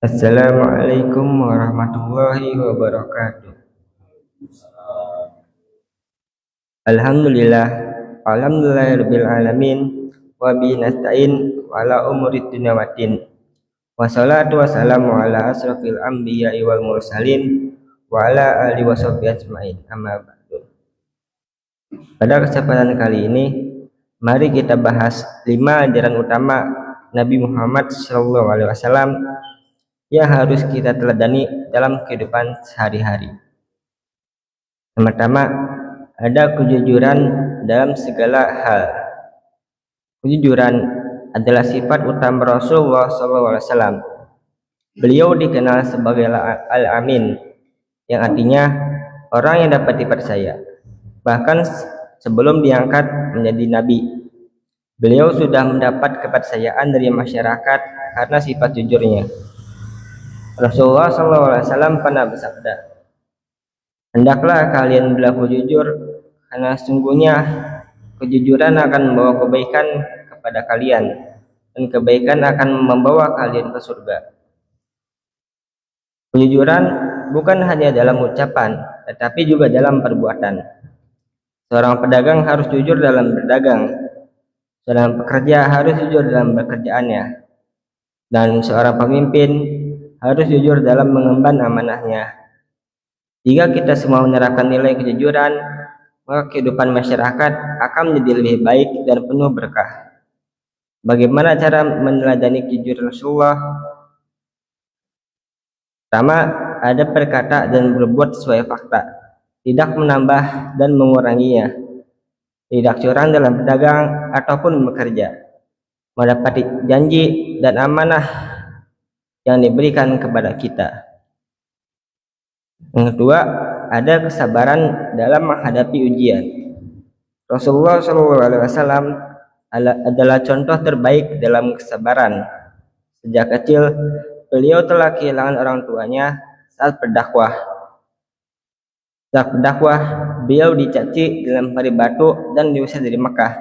Assalamualaikum warahmatullahi wabarakatuh. Alhamdulillah, alhamdulillahirabbil alamin, wa bihi nasta'in wa ala umuri dunya waddin. Wassalatu wassalamu ala asrofil anbiya'i wal mursalin wa ala alihi washabbihi ajmain. Amma ba'du. Pada kesempatan kali ini, mari kita bahas 5 ajaran utama Nabi Muhammad SAW yang harus kita teladani dalam kehidupan sehari-hari. Pertama, ada kejujuran dalam segala hal. Kejujuran adalah sifat utama Rasulullah SAW. Beliau dikenal sebagai Al-Amin, yang artinya orang yang dapat dipercaya. Bahkan sebelum diangkat menjadi nabi, beliau sudah mendapat kepercayaan dari masyarakat karena sifat jujurnya. Rasulullah SAW pernah bersabda, "Hendaklah kalian berlaku jujur, karena sungguhnya kejujuran akan membawa kebaikan kepada kalian, dan kebaikan akan membawa kalian ke surga." Kejujuran bukan hanya dalam ucapan, tetapi juga dalam perbuatan. Seorang pedagang harus jujur dalam berdagang, seorang pekerja harus jujur dalam pekerjaannya, dan seorang pemimpin harus jujur dalam mengemban amanahnya. Jika kita semua menerapkan nilai kejujuran, maka kehidupan masyarakat akan menjadi lebih baik dan penuh berkah. Bagaimana cara meneladani kejujuran Rasulullah? Pertama, ada berkata dan berbuat sesuai fakta, tidak menambah dan menguranginya, tidak curang dalam berdagang ataupun bekerja, mendapati janji dan amanah yang diberikan kepada kita. Yang kedua, ada kesabaran dalam menghadapi ujian. Rasulullah SAW adalah contoh terbaik dalam kesabaran. Sejak kecil, beliau telah kehilangan orang tuanya saat berdakwah. Saat berdakwah, beliau dicaci, dilempari batu, dan diusir dari Mekah.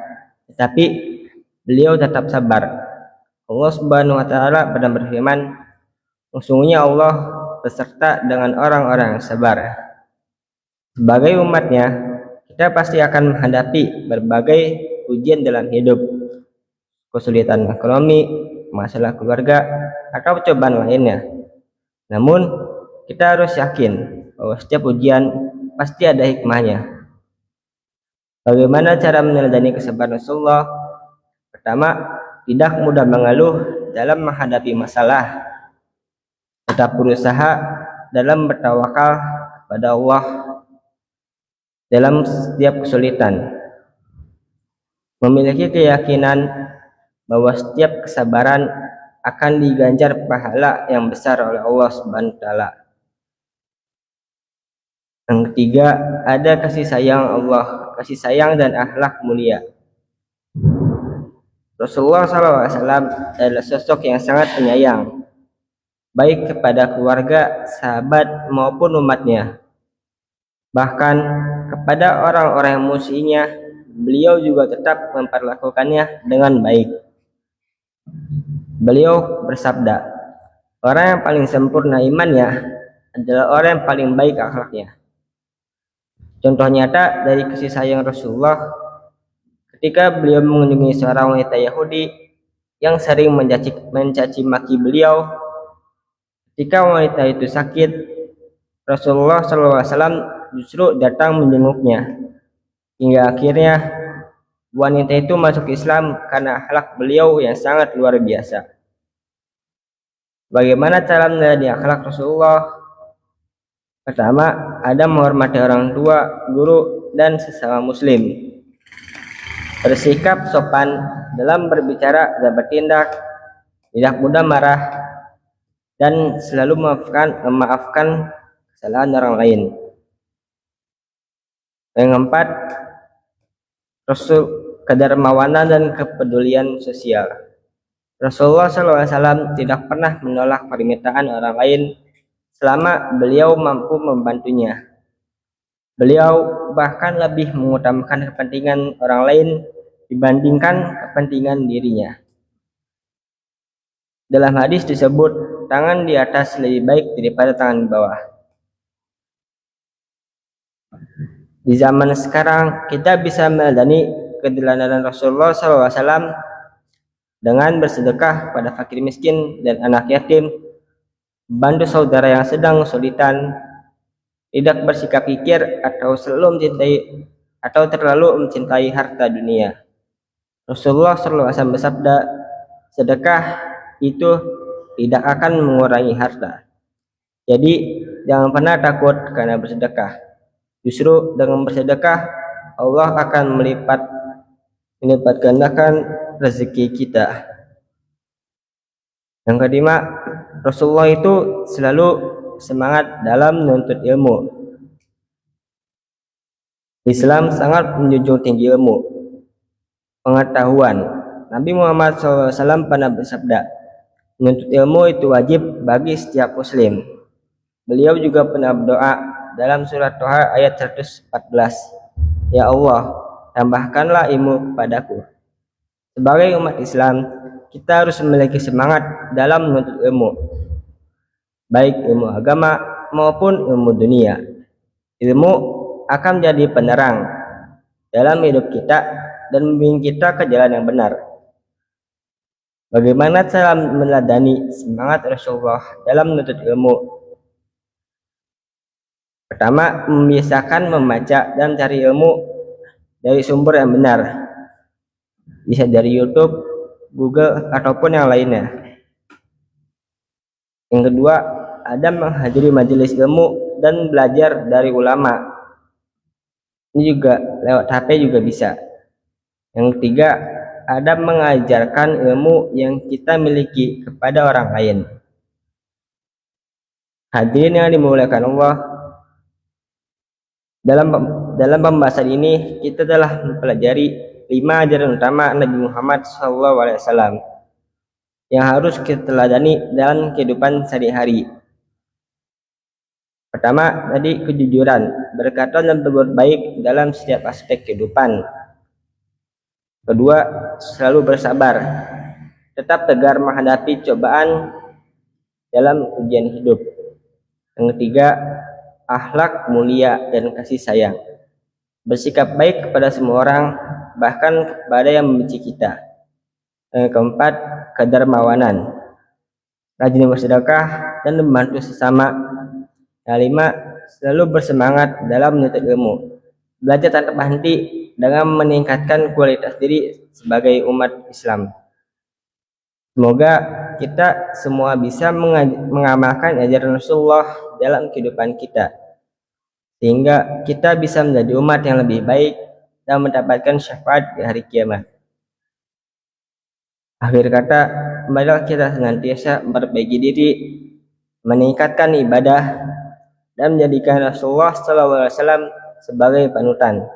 Tetapi beliau tetap sabar. Allah Subhanahu wa Ta'ala pernah berfirman, "Sesungguhnya Allah beserta dengan orang-orang yang sabar." Sebagai umatnya, kita pasti akan menghadapi berbagai ujian dalam hidup, kesulitan ekonomi, masalah keluarga, atau cobaan lainnya. Namun, kita harus yakin bahwa setiap ujian pasti ada hikmahnya. Bagaimana cara meneladani kesabaran Rasulullah? Pertama, tidak mudah mengeluh dalam menghadapi masalah, tetap berusaha dalam bertawakal kepada Allah dalam setiap kesulitan, memiliki keyakinan bahwa setiap kesabaran akan diganjar pahala yang besar oleh Allah Subhanahu wa Ta'ala. Yang ketiga, ada kasih sayang Allah, kasih sayang dan akhlak mulia. Rasulullah SAW adalah sosok yang sangat penyayang, baik kepada keluarga, sahabat, maupun umatnya. Bahkan kepada orang-orang yang musuhnya, beliau juga tetap memperlakukannya dengan baik. Beliau bersabda, "Orang yang paling sempurna imannya adalah orang yang paling baik akhlaknya." Contoh nyata dari kasih sayang Rasulullah, ketika beliau mengunjungi seorang wanita Yahudi yang sering mencaci maki beliau. Ketika wanita itu sakit, Rasulullah SAW justru datang menjenguknya, hingga akhirnya wanita itu masuk Islam karena akhlak beliau yang sangat luar biasa. Bagaimana cara meneladani akhlak Rasulullah? Pertama, ada menghormati orang tua, guru, dan sesama muslim. Bersikap sopan dalam berbicara dan bertindak, tidak mudah marah, dan selalu memaafkan kesalahan orang lain. Yang keempat, kedermawanan dan kepedulian sosial. Rasulullah SAW tidak pernah menolak permintaan orang lain selama beliau mampu membantunya. Beliau bahkan lebih mengutamakan kepentingan orang lain dibandingkan kepentingan dirinya. Dalam hadis disebut tangan di atas lebih baik daripada tangan di bawah. Di zaman sekarang kita bisa meneladani keteladanan Rasulullah SAW dengan bersedekah pada fakir miskin dan anak yatim, bantu saudara yang sedang kesulitan, tidak bersikap kikir atau terlalu mencintai harta dunia. Rasulullah SAW bersabda, sedekah itu tidak akan mengurangi harta. Jadi jangan pernah takut karena bersedekah. Justru dengan bersedekah Allah akan melipat gandakan rezeki kita. Yang kelima, Rasulullah itu selalu semangat dalam menuntut ilmu. Islam sangat menjunjung tinggi ilmu, pengetahuan. Nabi Muhammad SAW pernah bersabda, menuntut ilmu itu wajib bagi setiap muslim. Beliau juga pernah berdoa dalam surat Toha ayat 114, ya Allah, tambahkanlah ilmu padaku. Sebagai umat Islam, kita harus memiliki semangat dalam menuntut ilmu, baik ilmu agama maupun ilmu dunia. Ilmu akan menjadi penerang dalam hidup kita dan membimbing kita ke jalan yang benar. Bagaimana cara meneladani semangat Rasulullah dalam menuntut ilmu? Pertama, membiasakan membaca dan cari ilmu dari sumber yang benar, bisa dari YouTube, Google, ataupun yang lainnya. Yang kedua, ada menghadiri majelis ilmu dan belajar dari ulama. Ini juga lewat HP juga bisa. Yang ketiga, ada mengajarkan ilmu yang kita miliki kepada orang lain. Hadirin yang dimuliakan Allah, dalam pembahasan ini kita telah mempelajari 5 ajaran utama Nabi Muhammad SAW yang harus kita teladani dalam kehidupan sehari-hari. Pertama, tadi kejujuran, berkata dan berbuat baik dalam setiap aspek kehidupan. Kedua, selalu bersabar, tetap tegar menghadapi cobaan dalam ujian hidup. Yang ketiga, akhlak mulia dan kasih sayang, bersikap baik kepada semua orang, bahkan kepada yang membenci kita. Yang keempat, kedermawanan, rajin bersedekah dan membantu sesama. Yang lima, selalu bersemangat dalam menuntut ilmu, belajar tanpa henti dengan meningkatkan kualitas diri sebagai umat Islam. Semoga kita semua bisa mengamalkan ajaran Rasulullah dalam kehidupan kita, sehingga kita bisa menjadi umat yang lebih baik dan mendapatkan syafaat di hari kiamat. Akhir kata, marilah kita senantiasa memperbaiki diri, meningkatkan ibadah, dan menjadikan Rasulullah SAW sebagai panutan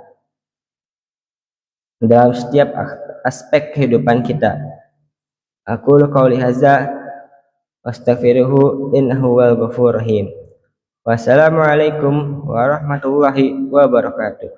dalam setiap aspek kehidupan kita. Aku qauli hadza wastaghfiruhu innahu wal ghafurur rahim. Wassalamualaikum warahmatullahi wabarakatuh.